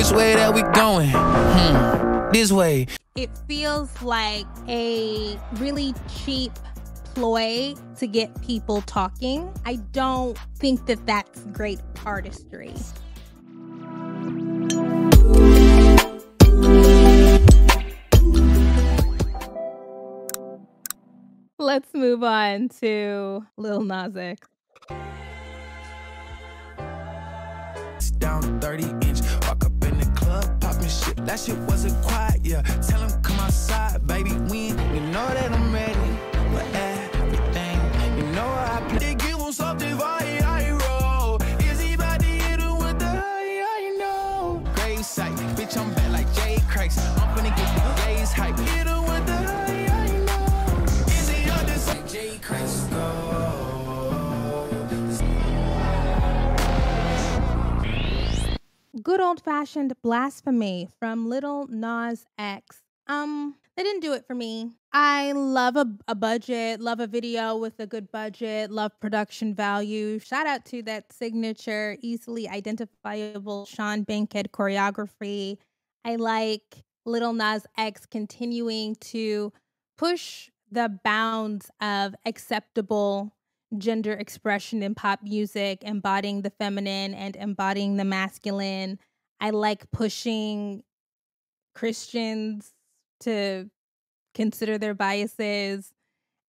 Which way that we going? This way. It feels like a really cheap ploy to get people talking. I don't think that that's great artistry. Let's move on to Lil Nas X. Down 30-inch, walk up in the club, popping shit. That shit wasn't quiet, yeah. Tell him come outside, baby. When you know that I'm ready for everything. You know I play, give him something I roll. Is he about to hit him with the I know? Great sight, bitch, I'm bad like Jay Christ. I'm finna get the gays hype. Hit him with the I know. Is he on this like Jay Christ? Good old-fashioned blasphemy from Lil Nas X. They didn't do it for me. I love a budget, love a video with a good budget, love production value. Shout out to that signature, easily identifiable Sean Bankhead choreography. I like Lil Nas X continuing to push the bounds of acceptable gender expression in pop music, embodying the feminine and embodying the masculine. I like pushing Christians to consider their biases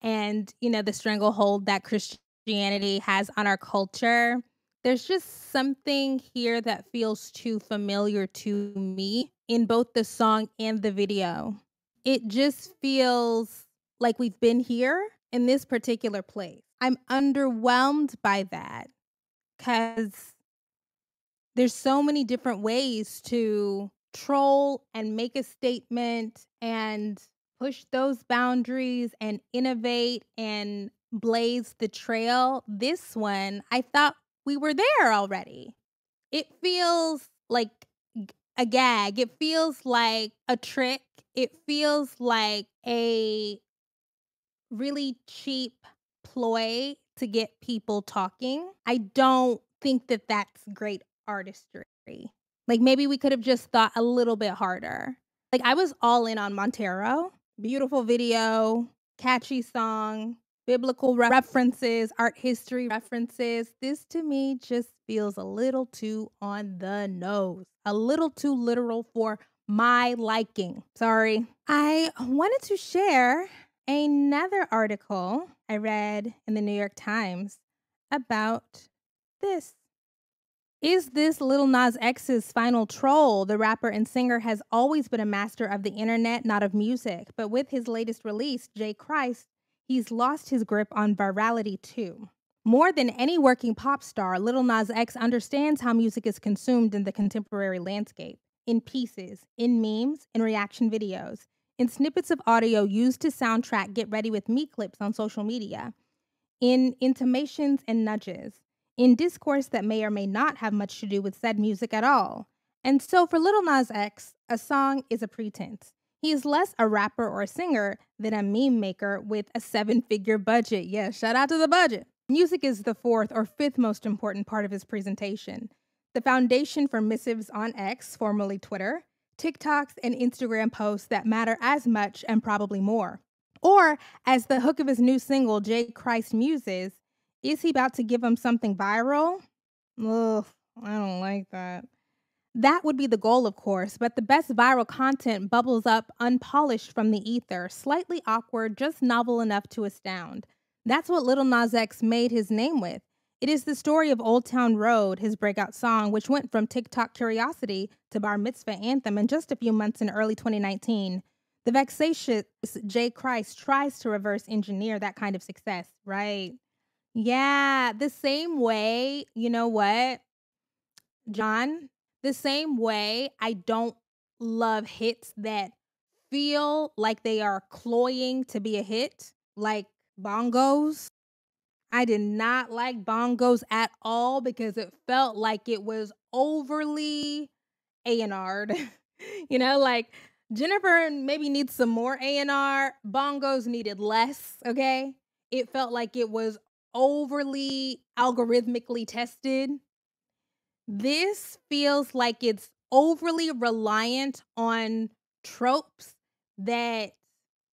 and, you know, the stranglehold that Christianity has on our culture. There's just something here that feels too familiar to me in both the song and the video. It just feels like we've been here in this particular place. I'm underwhelmed by that because there's so many different ways to troll and make a statement and push those boundaries and innovate and blaze the trail. This one, I thought we were there already. It feels like a gag. It feels like a trick. It feels like a really cheap ploy to get people talking. I don't think that that's great artistry. Like maybe we could have just thought a little bit harder. Like I was all in on Montero. Beautiful video, catchy song, biblical references, art history references. This to me just feels a little too on the nose, a little too literal for my liking. Sorry. I wanted to share another article I read in the New York Times about this. Is this Lil Nas X's final troll? The rapper and singer has always been a master of the internet, not of music. But with his latest release, Jay Christ, he's lost his grip on virality too. More than any working pop star, Lil Nas X understands how music is consumed in the contemporary landscape. In pieces, in memes, in reaction videos, in snippets of audio used to soundtrack Get Ready With Me clips on social media, in intimations and nudges, in discourse that may or may not have much to do with said music at all. And so for Lil Nas X, a song is a pretense. He is less a rapper or a singer than a meme maker with a 7-figure budget. Yeah, shout out to the budget. Music is the fourth or fifth most important part of his presentation. The foundation for missives on X, formerly Twitter, TikToks, and Instagram posts that matter as much and probably more. Or, as the hook of his new single, Jay Christ muses, is he about to give him something viral? Ugh, I don't like that. That would be the goal, of course, but the best viral content bubbles up unpolished from the ether, slightly awkward, just novel enough to astound. That's what Lil Nas X made his name with. It is the story of Old Town Road, his breakout song, which went from TikTok curiosity to bar mitzvah anthem in just a few months in early 2019. The vexatious Jay Christ tries to reverse engineer that kind of success, right? Yeah, the same way, you know what, John? The same way I don't love hits that feel like they are cloying to be a hit, like Bongos. I did not like Bongos at all because it felt like it was overly A&R'd. You know, like Jennifer maybe needs some more A&R. Bongos needed less, okay? It felt like it was overly algorithmically tested. This feels like it's overly reliant on tropes that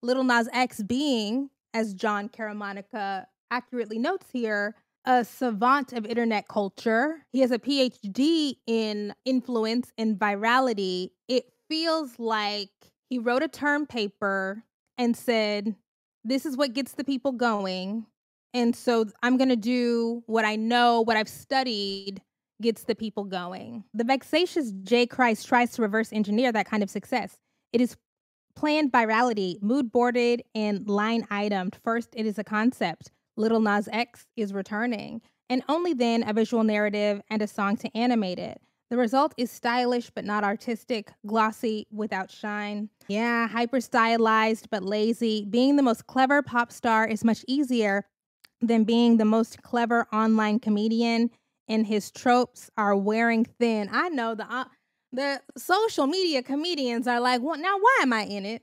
Lil Nas X, being, as John Caramanica accurately notes here, a savant of internet culture. He has a PhD in influence and virality. It feels like he wrote a term paper and said, this is what gets the people going. And so I'm going to do what I know, what I've studied gets the people going. The vexatious J. Christ tries to reverse engineer that kind of success. It is planned virality, mood boarded, and line itemed. First, it is a concept. Lil Nas X is returning, and only then a visual narrative and a song to animate it. The result is stylish but not artistic, glossy without shine. Yeah, hyper stylized but lazy. Being the most clever pop star is much easier than being the most clever online comedian, and his tropes are wearing thin. I know the social media comedians are like, well, now why am I in it?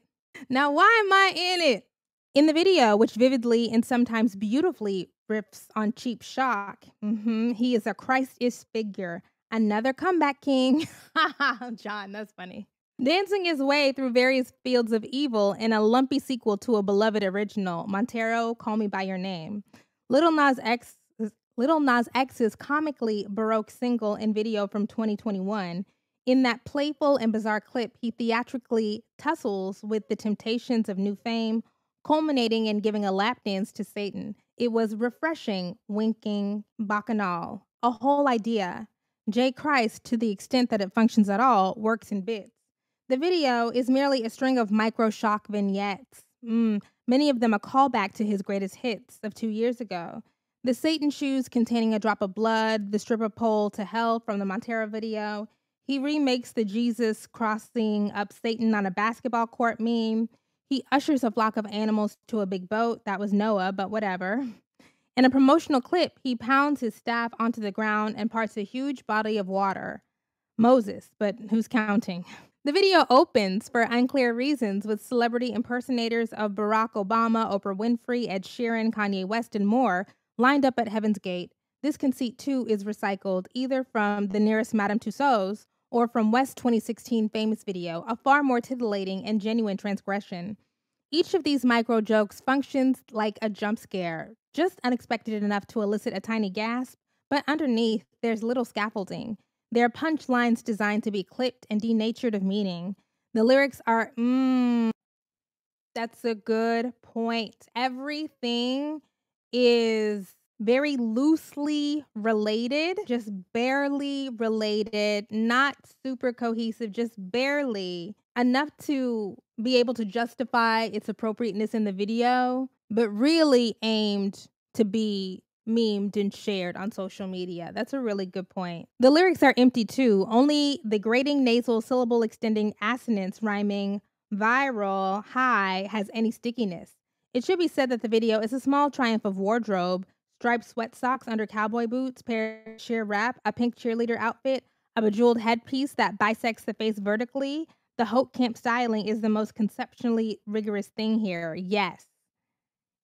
Now why am I in it? In the video, which vividly and sometimes beautifully riffs on cheap shock, he is a Christ-ish figure. Another comeback king. John, that's funny. Dancing his way through various fields of evil in a lumpy sequel to a beloved original, Montero, Call Me By Your Name. Lil Nas X's comically Baroque single and video from 2021. In that playful and bizarre clip, he theatrically tussles with the temptations of new fame, culminating in giving a lap dance to Satan. It was refreshing, winking, bacchanal, a whole idea. J. Christ, to the extent that it functions at all, works in bits. The video is merely a string of micro shock vignettes, many of them a callback to his greatest hits of 2 years ago. The Satan shoes containing a drop of blood, the stripper pole to hell from the Montero video. He remakes the Jesus crossing up Satan on a basketball court meme. He ushers a flock of animals to a big boat. That was Noah, but whatever. In a promotional clip, he pounds his staff onto the ground and parts a huge body of water. Moses, but who's counting? The video opens, for unclear reasons, with celebrity impersonators of Barack Obama, Oprah Winfrey, Ed Sheeran, Kanye West, and more lined up at Heaven's Gate. This conceit, too, is recycled either from The Nearest Madame Tussauds or from West's 2016 famous video, a far more titillating and genuine transgression. Each of these micro jokes functions like a jump scare, just unexpected enough to elicit a tiny gasp, but underneath, there's little scaffolding. They're punchlines designed to be clipped and denatured of meaning. The lyrics are, that's a good point. Everything is very loosely related, just barely related, not super cohesive, just barely enough to be able to justify its appropriateness in the video, but really aimed to be memed and shared on social media. That's a really good point. The lyrics are empty too. Only the grating nasal syllable extending assonance rhyming viral high has any stickiness. It should be said that the video is a small triumph of wardrobe, striped sweat socks under cowboy boots, pair of sheer wrap, a pink cheerleader outfit, a bejeweled headpiece that bisects the face vertically. The Hope Camp styling is the most conceptually rigorous thing here. Yes.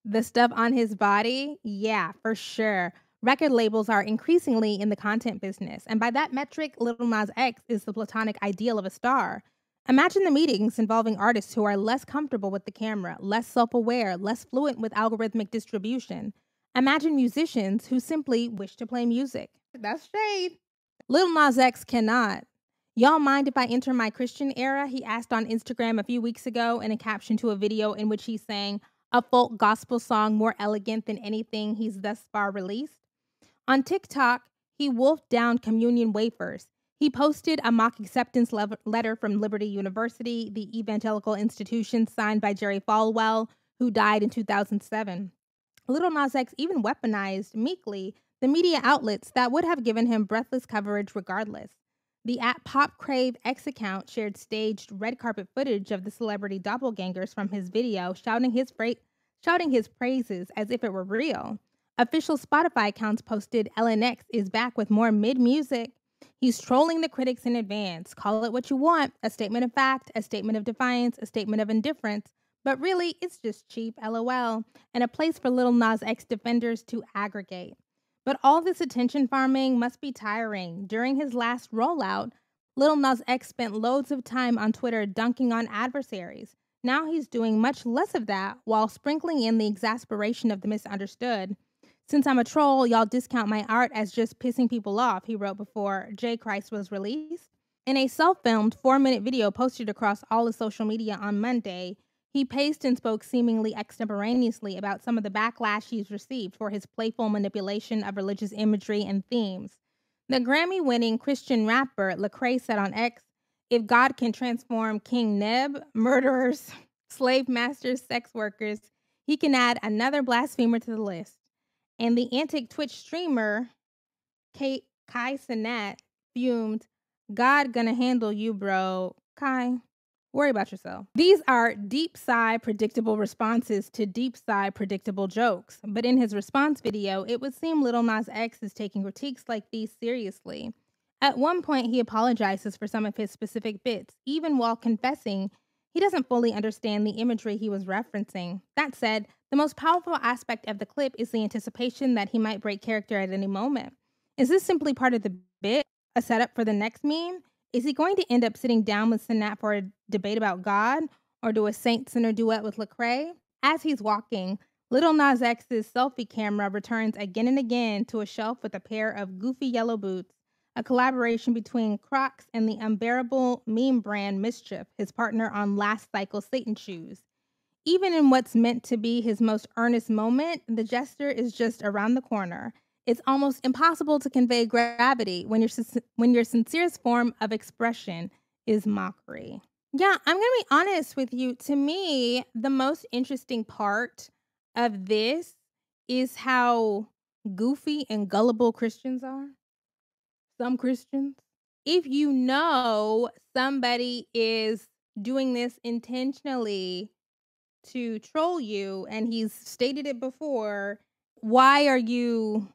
The stuff on his body? Yeah, for sure. Record labels are increasingly in the content business, and by that metric, Lil Nas X is the platonic ideal of a star. Imagine the meetings involving artists who are less comfortable with the camera, less self-aware, less fluent with algorithmic distribution. Imagine musicians who simply wish to play music. That's shade. Lil Nas X cannot. Y'all mind if I enter my Christian era? He asked on Instagram a few weeks ago in a caption to a video in which he sang a folk gospel song more elegant than anything he's thus far released. On TikTok, he wolfed down communion wafers. He posted a mock acceptance letter from Liberty University, the evangelical institution signed by Jerry Falwell, who died in 2007. Lil Nas X even weaponized, meekly, the media outlets that would have given him breathless coverage regardless. The @PopCrave X account shared staged red carpet footage of the celebrity doppelgangers from his video, shouting his praises as if it were real. Official Spotify accounts posted LNX is back with more mid-music. He's trolling the critics in advance. Call it what you want, a statement of fact, a statement of defiance, a statement of indifference. But really, it's just cheap, LOL, and a place for Lil Nas X defenders to aggregate. But all this attention farming must be tiring. During his last rollout, Lil Nas X spent loads of time on Twitter dunking on adversaries. Now he's doing much less of that while sprinkling in the exasperation of the misunderstood. Since I'm a troll, y'all discount my art as just pissing people off, he wrote before J. Christ was released. In a self-filmed 4-minute video posted across all his social media on Monday, he paced and spoke seemingly extemporaneously about some of the backlash he's received for his playful manipulation of religious imagery and themes. The Grammy-winning Christian rapper Lecrae said on X, "If God can transform King Neb, murderers, slave masters, sex workers, he can add another blasphemer to the list." And the antic Twitch streamer Kai Cenat fumed, "God gonna handle you, bro. Kai, worry about yourself." These are deep sigh, predictable responses to deep sigh, predictable jokes. But in his response video, it would seem Lil Nas X is taking critiques like these seriously. At one point, he apologizes for some of his specific bits, even while confessing he doesn't fully understand the imagery he was referencing. That said, the most powerful aspect of the clip is the anticipation that he might break character at any moment. Is this simply part of the bit, a setup for the next meme? Is he going to end up sitting down with Cenat for a debate about God, or do a saint-sinner duet with Lecrae? As he's walking, Lil Nas X's selfie camera returns again and again to a shelf with a pair of goofy yellow boots, a collaboration between Crocs and the unbearable meme brand Mischief, his partner on last cycle's Satan shoes. Even in what's meant to be his most earnest moment, the gesture is just around the corner. It's almost impossible to convey gravity when your sincerest form of expression is mockery. Yeah, I'm going to be honest with you. To me, the most interesting part of this is how goofy and gullible Christians are. Some Christians. If you know somebody is doing this intentionally to troll you, and he's stated it before, why are you...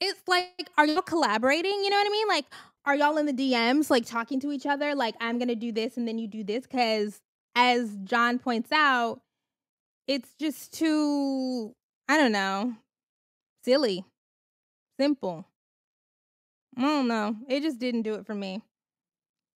It's like, are y'all collaborating? You know what I mean? Like, are y'all in the DMs, like, talking to each other? Like, I'm going to do this and then you do this? Because, as John points out, it's just too, I don't know, silly, simple. I don't know. It just didn't do it for me.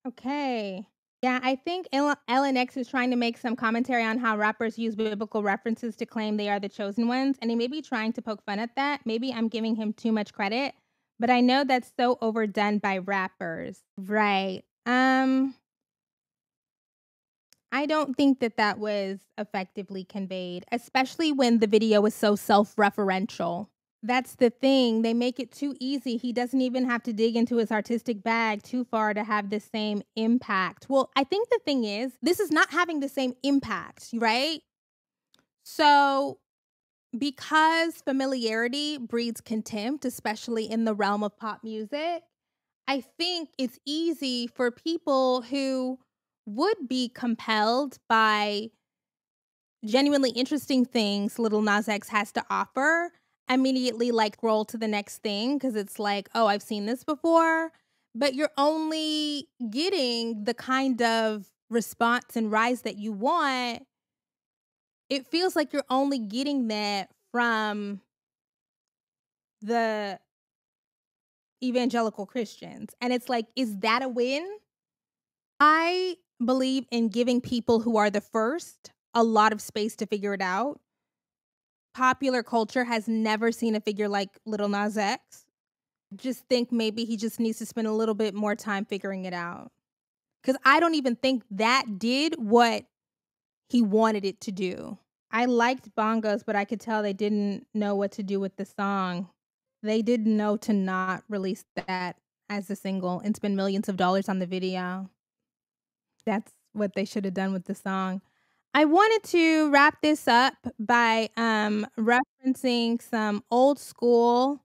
Okay. Yeah, I think Ellen X is trying to make some commentary on how rappers use biblical references to claim they are the chosen ones, and he may be trying to poke fun at that. Maybe I'm giving him too much credit, but I know that's so overdone by rappers. Right. I don't think that was effectively conveyed, especially when the video was so self-referential. That's the thing. They make it too easy. He doesn't even have to dig into his artistic bag too far to have the same impact. Well, I think the thing is, this is not having the same impact, right? So, because familiarity breeds contempt, especially in the realm of pop music, I think it's easy for people who would be compelled by genuinely interesting things Lil Nas X has to offer immediately like scroll to the next thing, because it's like, oh, I've seen this before, but you're only getting the kind of response and rise that you want. It feels like you're only getting that from the evangelical Christians. And it's like, is that a win? I believe in giving people who are the first a lot of space to figure it out. Popular culture has never seen a figure like Lil Nas X. Just think maybe he just needs to spend a little bit more time figuring it out. Because I don't even think that did what he wanted it to do. I liked Bongos, but I could tell they didn't know what to do with the song. They didn't know to not release that as a single and spend millions of dollars on the video. That's what they should have done with the song. I wanted to wrap this up by referencing some old school,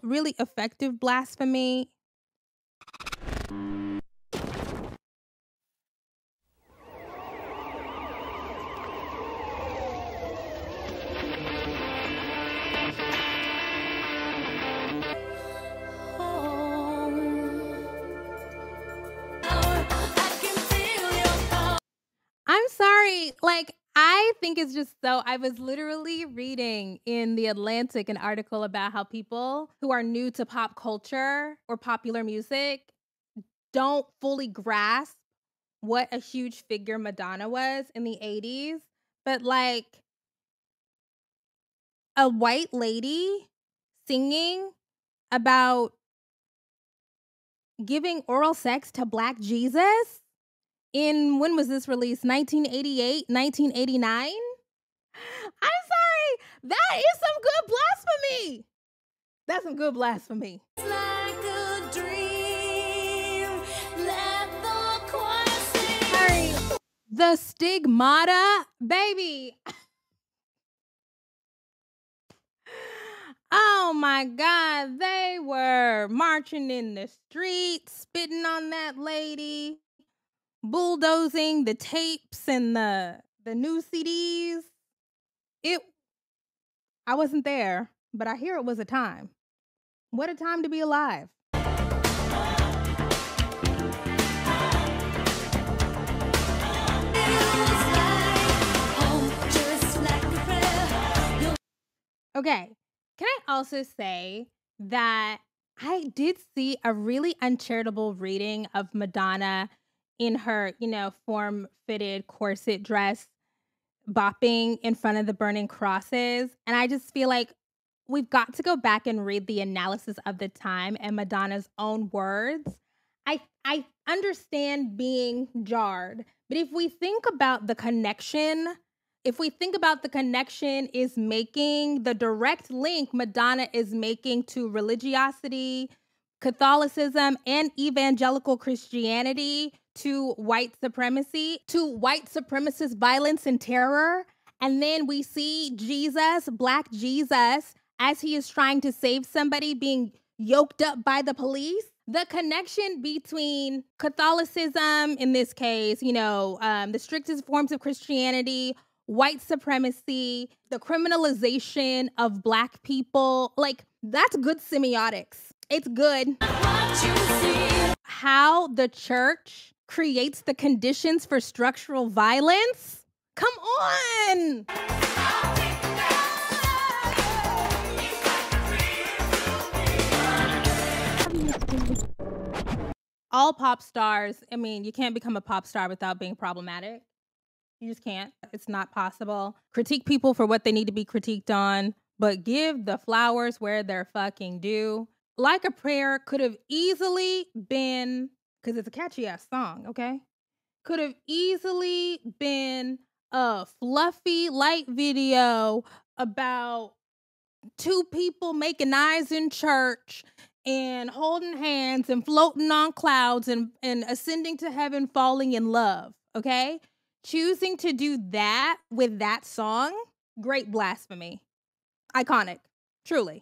really effective blasphemy. I'm sorry, like, I think it's just so, I was literally reading in The Atlantic an article about how people who are new to pop culture or popular music don't fully grasp what a huge figure Madonna was in the 80s. But like a white lady singing about giving oral sex to Black Jesus in, when was this released? 1988, 1989? I'm sorry. That is some good blasphemy. That's some good blasphemy. Like a dream, let the choir sing. Sorry. The Stigmata, baby. Oh my God. They were marching in the streets, spitting on that lady, bulldozing the tapes and the new CDs. I wasn't there, but I hear it was a time. What a time to be alive. Okay. Can I also say that I did see a really uncharitable reading of Madonna in her, form-fitted corset dress bopping in front of the burning crosses. And I just feel like we've got to go back and read the analysis of the time and Madonna's own words. I understand being jarred, but if we think about the connection is making the direct link Madonna is making to religiosity, Catholicism, and evangelical Christianity, to white supremacy, to white supremacist violence and terror. And then we see Jesus, Black Jesus, as he is trying to save somebody, being yoked up by the police. The connection between Catholicism, in this case, the strictest forms of Christianity, white supremacy, the criminalization of Black people, like, that's good semiotics. It's good. How the church creates the conditions for structural violence? Come on! All pop stars, you can't become a pop star without being problematic. You just can't. It's not possible. Critique people for what they need to be critiqued on, but give the flowers where they're fucking due. Like a Prayer could have easily been, because it's a catchy ass song, okay? Could have easily been a fluffy, light video about two people making eyes in church and holding hands and floating on clouds and ascending to heaven, falling in love, okay? Choosing to do that with that song, great blasphemy. Iconic, truly.